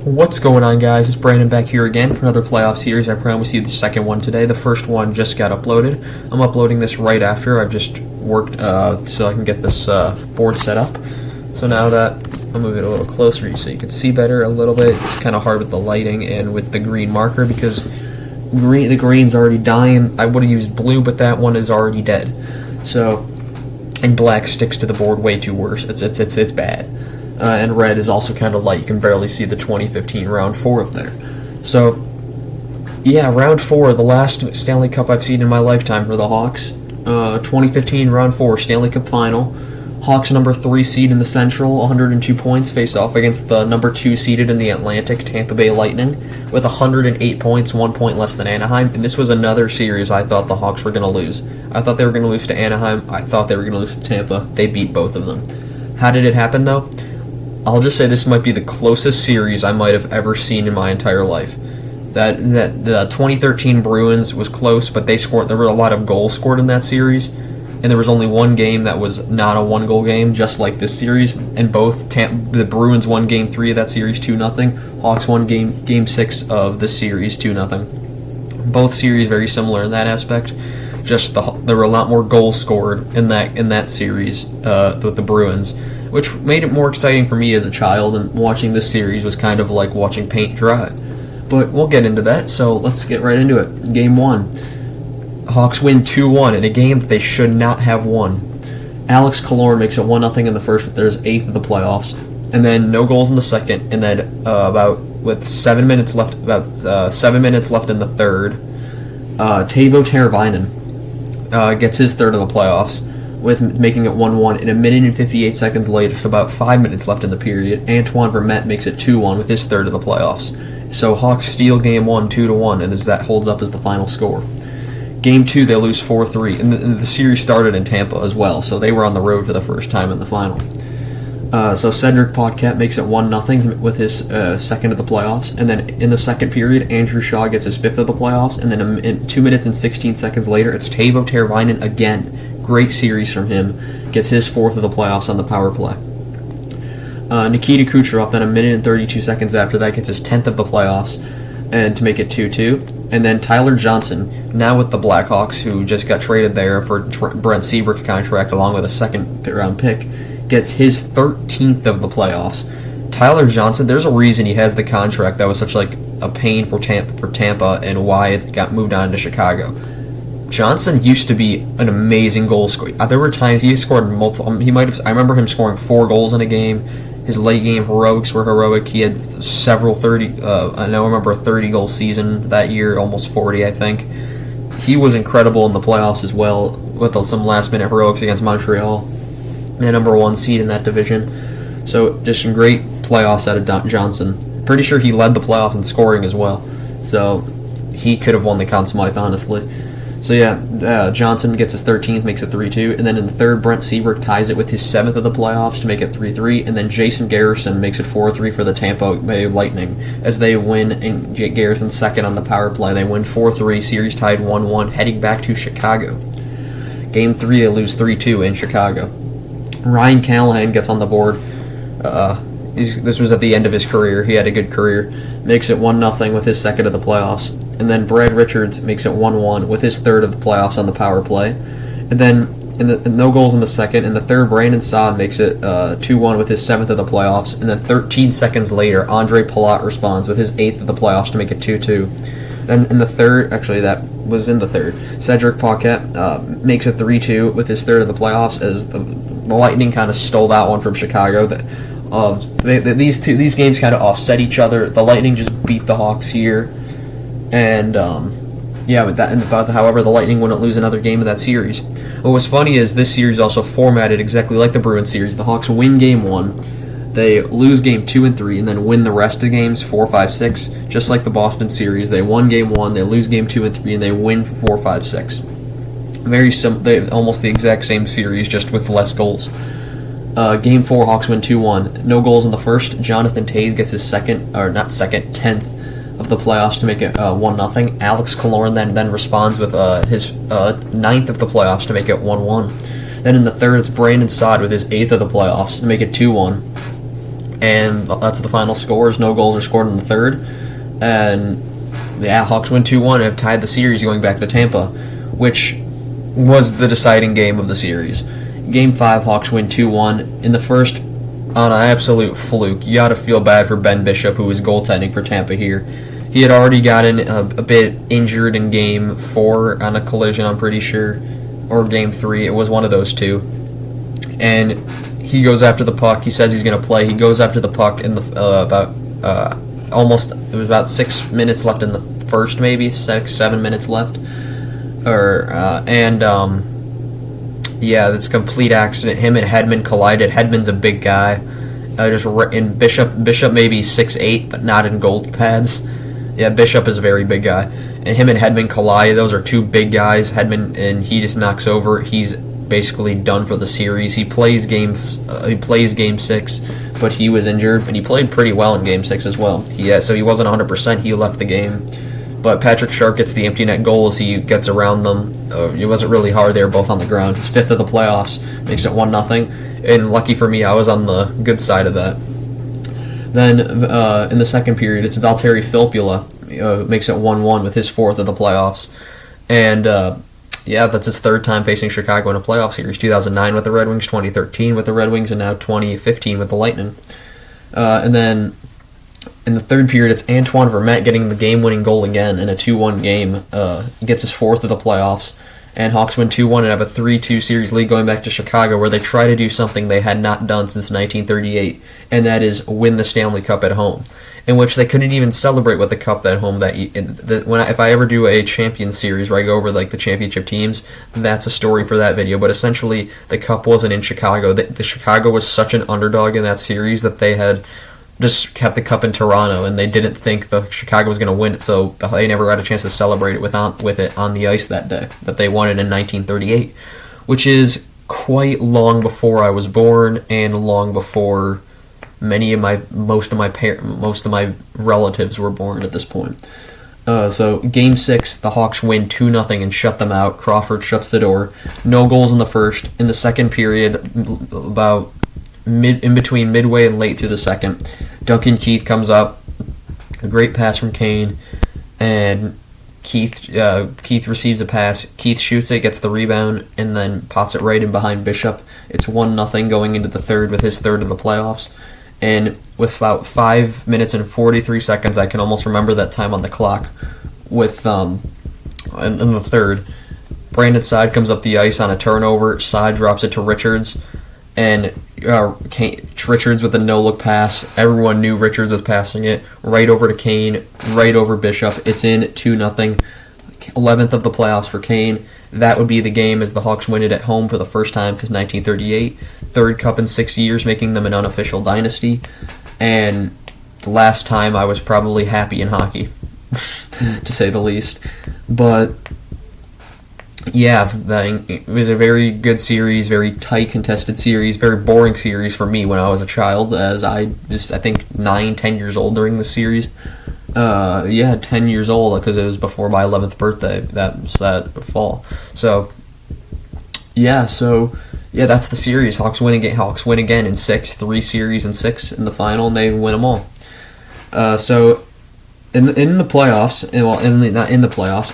What's going on, guys? It's Brandon back here again for another playoff series. I promise you the second one today. The first one just got uploaded. I'm uploading this right after I've just worked so I can get this board set up. So now that I'll move it a little closer so you can see better a little bit. It's kind of hard with the lighting and with the green marker because the green's already dying. I would have used blue, but that one is already dead. So, and black sticks to the board way too worse. It's bad. And red is also kind of light. You can barely see the 2015 round 4 up there. So, yeah, round 4, the last Stanley Cup I've seen in my lifetime for the Hawks. 2015 round 4 Stanley Cup final. Hawks number 3 seed in the Central, 102 points, face off against the number 2 seeded in the Atlantic, Tampa Bay Lightning, with 108 points, 1 point less than Anaheim. And this was another series I thought the Hawks were going to lose. I thought they were going to lose to Anaheim. I thought they were going to lose to Tampa. They beat both of them. How did it happen, though? I'll just say this might be the closest series I might have ever seen in my entire life. That the 2013 Bruins was close, but there were a lot of goals scored in that series, and there was only one game that was not a one-goal game, just like this series. And the Bruins won Game 3 of that series 2-0. Hawks won Game 6 of the series 2-0. Both series very similar in that aspect. Just there were a lot more goals scored in that series with the Bruins, which made it more exciting for me as a child, and watching this series was kind of like watching paint dry. But we'll get into that, so let's get right into it. Game 1. Hawks win 2-1 in a game that they should not have won. Alex Killorn makes it 1-0 in the first, with their 8th of the playoffs, and then no goals in the second, and then about 7 minutes left in the third, Teuvo Teravainen gets his third of the playoffs, with making it 1-1 in a minute and 58 seconds later, so about 5 minutes left in the period. Antoine Vermette makes it 2-1 with his third of the playoffs. So Hawks steal Game 1 2-1, and that holds up as the final score. Game 2, they lose 4-3, and the series started in Tampa as well, so they were on the road for the first time in the final. So Cedric Paquette makes it 1-0 with his second of the playoffs, and then in the second period, Andrew Shaw gets his 5th of the playoffs, and then in 2 minutes and 16 seconds later, it's Teuvo Teravainen again. Great series from him. Gets his 4th of the playoffs on the power play. Nikita Kucherov, then a minute and 32 seconds after that, gets his 10th of the playoffs, and to make it 2-2. And then Tyler Johnson, now with the Blackhawks, who just got traded there for Brent Seabrook's contract along with a second-round pick, gets his 13th of the playoffs. Tyler Johnson, there's a reason he has the contract that was such like a pain for Tampa and why it got moved on to Chicago. Johnson used to be an amazing goal scorer. There were times he scored multiple. I remember him scoring 4 goals in a game. His late game heroics were heroic. He had several 30. I remember a 30-goal season that year, almost 40, I think. He was incredible in the playoffs as well, with some last-minute heroics against Montreal, the number 1 seed in that division. So just some great playoffs out of Johnson. Pretty sure he led the playoffs in scoring as well. So he could have won the Conn Smythe, honestly. So yeah, Johnson gets his 13th, makes it 3-2, and then in the third, Brent Seabrook ties it with his 7th of the playoffs to make it 3-3, and then Jason Garrison makes it 4-3 for the Tampa Bay Lightning as they win, and Garrison's second on the power play. They win 4-3, series tied 1-1, heading back to Chicago. Game 3, they lose 3-2 in Chicago. Ryan Callahan gets on the board. This was at the end of his career. He had a good career. Makes it 1-0 with his second of the playoffs. And then Brad Richards makes it 1-1 with his third of the playoffs on the power play. And then no goals in the second. In the third, Brandon Saad makes it 2-1 with his 7th of the playoffs. And then 13 seconds later, Andre Palat responds with his 8th of the playoffs to make it 2-2. Then in the third, actually that was in the third, Cedric Paquette makes it 3-2 with his third of the playoffs as the Lightning kind of stole that one from Chicago. These games kind of offset each other. The Lightning just beat the Hawks here. And however, the Lightning wouldn't lose another game of that series. What was funny is this series also formatted exactly like the Bruins series. The Hawks win Game 1, they lose Game 2 and 3, and then win the rest of the games 4, 5, 6. Just like the Boston series, they won Game 1, they lose Game 2 and 3, and they win 4, 5, 6. Almost the exact same series, just with less goals. Game 4, Hawks win 2-1. No goals in the first. Jonathan Toews gets his 10th of the playoffs to make it 1-0. Alex Killorn then responds with his 9th of the playoffs to make it 1-1. Then in the third, it's Brandon Saad with his 8th of the playoffs to make it 2-1. and that's the final scores. No goals are scored in the third, and the Hawks win 2-1 and have tied the series going back to Tampa, which was the deciding game of the series. Game 5, Hawks win 2-1. In the first, on an absolute fluke. You gotta feel bad for Ben Bishop, who was goaltending for Tampa here. He had already gotten a bit injured in Game 4 on a collision, I'm pretty sure, or Game 3. It was one of those two. And he goes after the puck. He says he's going to play. He goes after the puck in the it was about 6 minutes left in the first, maybe 6-7 minutes left. It's a complete accident. Him and Hedman collided. Hedman's a big guy. In Bishop maybe 6'8", but not in gold pads. Yeah, Bishop is a very big guy. And him and Hedman collide. Those are two big guys. Hedman, and he just knocks over. He's basically done for the series. He plays game 6, but he was injured, and he played pretty well in Game 6 as well. So he wasn't 100%. He left the game. But Patrick Sharp gets the empty net goal as he gets around them. It wasn't really hard. They were both on the ground. His 5th of the playoffs, makes it 1-0. And lucky for me, I was on the good side of that. Then in the second period, it's Valtteri Filppula makes it 1-1 with his 4th of the playoffs. And that's his 3rd time facing Chicago in a playoff series. 2009 with the Red Wings, 2013 with the Red Wings, and now 2015 with the Lightning. And then in the third period, it's Antoine Vermette getting the game-winning goal again in a 2-1 game. He gets his 4th of the playoffs, and Hawks win 2-1 and have a 3-2 series lead going back to Chicago, where they try to do something they had not done since 1938, and that is win the Stanley Cup at home, in which they couldn't even celebrate with the cup at home. If I ever do a champion series where I go over like the championship teams, that's a story for that video. But essentially, the cup wasn't in Chicago. The Chicago was such an underdog in that series that they had just kept the cup in Toronto, and they didn't think the Chicago was going to win it, so they never had a chance to celebrate it with it on the ice that day that they won it in 1938, which is quite long before I was born and long before most of my relatives were born at this point. So Game 6, the Hawks win 2-0 and shut them out. Crawford shuts the door. No goals in the first. In the second period, about in between midway and late through the second, Duncan Keith comes up, a great pass from Kane, and Keith receives a pass. Keith shoots it, gets the rebound, and then pots it right in behind Bishop. It's 1-0 going into the third with his 3rd of the playoffs. And with about 5 minutes and 43 seconds, I can almost remember that time on the clock, with in the third, Brandon Saad comes up the ice on a turnover. Saad drops it to Richards, and Richards with a no-look pass. Everyone knew Richards was passing it right over to Kane, right over Bishop. It's in 2-0. 11th of the playoffs for Kane. That would be the game as the Hawks win it at home for the first time since 1938. 3rd cup in 6 years, making them an unofficial dynasty. And the last time I was probably happy in hockey, to say the least. But yeah, it was a very good series, very tight, contested series, very boring series for me when I was a child, as I think 9-10 years old during the series. 10 years old, because it was before my 11th birthday, that fall. So that's the series. Hawks win again in 6, 3 series in 6 in the final, and they win them all. So in the playoffs,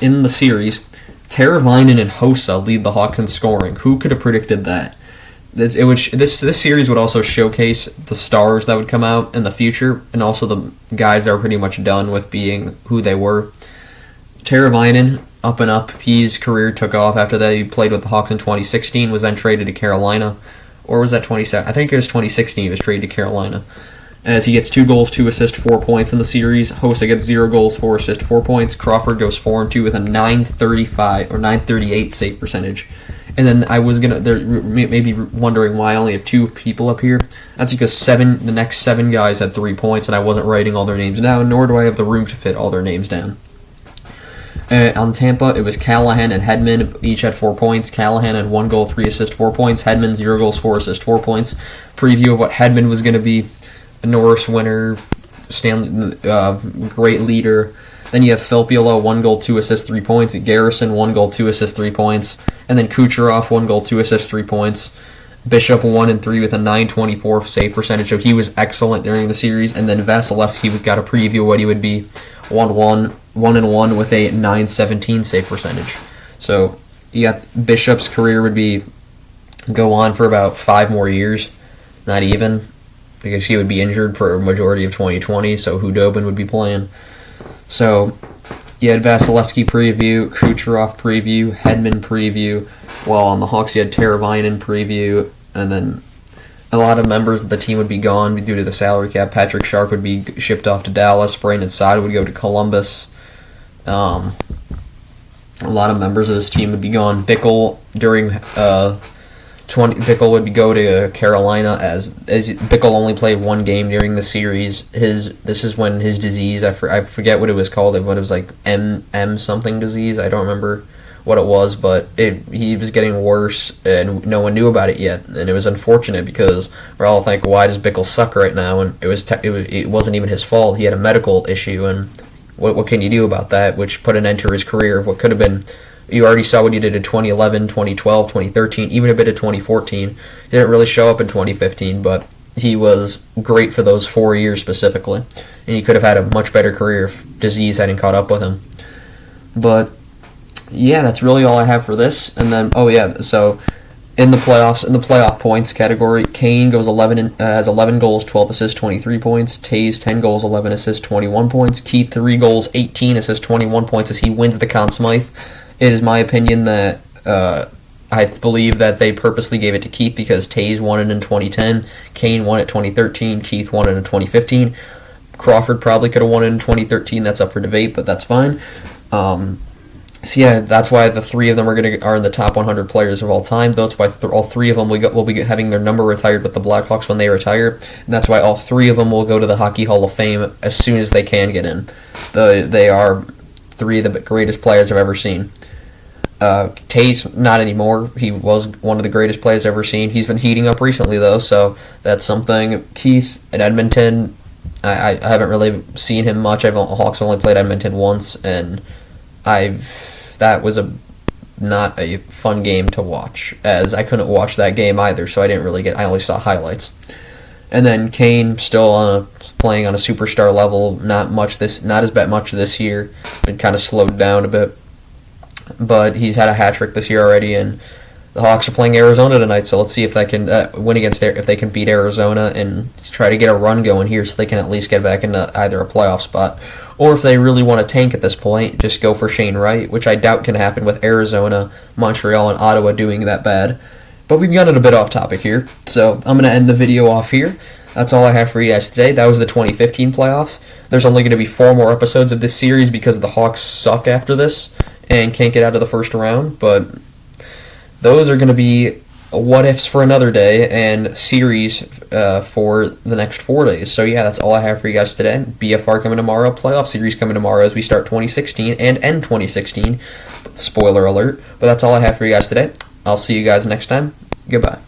in the series, Teravainen and Hossa lead the Hawks in scoring. Who could have predicted that? This series would also showcase the stars that would come out in the future, and also the guys that are pretty much done with being who they were. Teravainen, up and up. His career took off after that. He played with the Hawks in 2016, was then traded to Carolina. Or was that 2017? I think it was 2016 he was traded to Carolina. As he gets 2 goals, 2 assists, 4 points in the series. Hossa gets 0 goals, 4 assists, 4 points. Crawford goes 4-2 with a .935 or .938 save percentage. And then I was maybe wondering why I only have 2 people up here. That's because the next 7 guys had 3 points, and I wasn't writing all their names down, nor do I have the room to fit all their names down. On Tampa, it was Callahan and Hedman. Each had 4 points. Callahan had 1 goal, 3 assists, 4 points. Hedman, 0 goals, 4 assists, 4 points. Preview of what Hedman was going to be. A Norris winner, great leader. Then you have Filppula, 1 goal, 2 assists, 3 points. Garrison, 1 goal, 2 assists, 3 points. And then Kucherov, 1 goal, 2 assists, 3 points. Bishop 1-3 with a 924 save percentage, so he was excellent during the series. And then Vasilevsky, we've got a preview of what he would be 1-1 with a 917 save percentage. So you got Bishop's career would be go on for about 5 more years, not even, because he would be injured for a majority of 2020, so Hudobin would be playing. So you had Vasilevsky preview, Kucherov preview, Hedman preview, while on the Hawks you had Teravainen preview, and then a lot of members of the team would be gone due to the salary cap. Patrick Sharp would be shipped off to Dallas, Brandon Saad would go to Columbus. A lot of members of this team would be gone. Bickle during Bickle would go to Carolina as Bickle only played 1 game during the series. This is when his disease, I forget what it was called, but it was like M something disease. I don't remember what it was, but he was getting worse, and no one knew about it yet. And it was unfortunate because we're all like, why does Bickle suck right now? And it wasn't even his fault. He had a medical issue, and what can you do about that? Which put an end to his career of what could have been. You already saw what he did in 2011, 2012, 2013, even a bit of 2014. He didn't really show up in 2015, but he was great for those 4 years specifically. And he could have had a much better career if disease hadn't caught up with him. But, yeah, that's really all I have for this. And then, so in the playoff points category, Kane has 11 goals, 12 assists, 23 points. Taves, 10 goals, 11 assists, 21 points. Keith, 3 goals, 18 assists, 21 points as he wins the Conn Smythe. It is my opinion that I believe that they purposely gave it to Keith because Taves won it in 2010, Kane won it 2013, Keith won it in 2015. Crawford probably could have won it in 2013. That's up for debate, but that's fine. That's why the 3 of them are in the top 100 players of all time. That's why all 3 of them will be having their number retired with the Blackhawks when they retire, and that's why all 3 of them will go to the Hockey Hall of Fame as soon as they can get in. They are 3 of the greatest players I've ever seen. Taves, not anymore. He was one of the greatest players I've ever seen. He's been heating up recently, though, so that's something. Keith at Edmonton, I haven't really seen him much. Hawks only played Edmonton once, and that was not a fun game to watch, as I couldn't watch that game either, so I only saw highlights. And then Kane still playing on a superstar level, not as much this year, been kind of slowed down a bit. But he's had a hat trick this year already, and the Hawks are playing Arizona tonight. So let's see if they can win if they can beat Arizona and try to get a run going here, so they can at least get back into either a playoff spot, or if they really want to tank at this point, just go for Shane Wright, which I doubt can happen with Arizona, Montreal, and Ottawa doing that bad. But we've gotten a bit off topic here, so I'm going to end the video off here. That's all I have for you guys today. That was the 2015 playoffs. There's only going to be 4 more episodes of this series because the Hawks suck after this and can't get out of the first round, but those are going to be what-ifs for another day and series for the next 4 days. So yeah, that's all I have for you guys today. BFR coming tomorrow, playoff series coming tomorrow as we start 2016 and end 2016. Spoiler alert. But that's all I have for you guys today. I'll see you guys next time. Goodbye.